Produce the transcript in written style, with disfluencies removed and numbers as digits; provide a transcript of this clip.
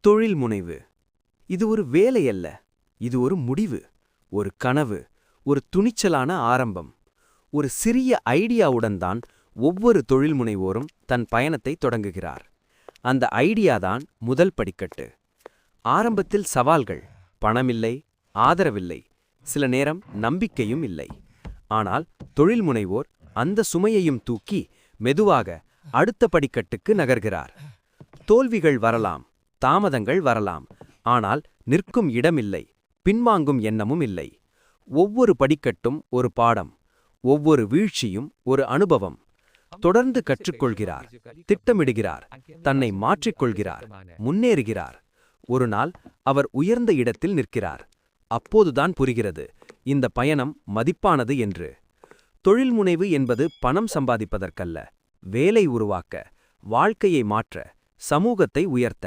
தொழில் முனைவு இது ஒரு வேலை அல்ல, இது ஒரு முடிவு, ஒரு கனவு, ஒரு துணிச்சலான ஆரம்பம். ஒரு சிறிய ஐடியாவுடன் தான் ஒவ்வொரு தொழில் முனைவோரும் தன் பயணத்தை தொடங்குகிறார். அந்த ஐடியாதான் முதல் படிக்கட்டு. ஆரம்பத்தில் சவால்கள், பணமில்லை, ஆதரவில்லை, சில நேரம் நம்பிக்கையும் இல்லை. ஆனால் தொழில் முனைவோர் அந்த சுமையையும் தூக்கி மெதுவாக அடுத்த படிக்கட்டுக்கு நகர்கிறார். தோல்விகள் வரலாம், தாமதங்கள் வரலாம், ஆனால் நிற்கும் இடமில்லை, பின்வாங்கும் எண்ணமும் இல்லை. ஒவ்வொரு படிக்கட்டும் ஒரு பாடம், ஒவ்வொரு வீழ்ச்சியும் ஒரு அனுபவம். தொடர்ந்து கற்றுக்கொள்கிறார், திட்டமிடுகிறார், தன்னை மாற்றிக்கொள்கிறார், முன்னேறுகிறார். ஒரு நாள் அவர் உயர்ந்த இடத்தில் நிற்கிறார். அப்போதுதான் புரிகிறது, இந்த பயணம் மதிப்பானது என்று. தொழில் முனைவு என்பது பணம் சம்பாதிப்பதற்கல்ல, வேலை உருவாக்க, வாழ்க்கையை மாற்ற, சமூகத்தை உயர்த்த.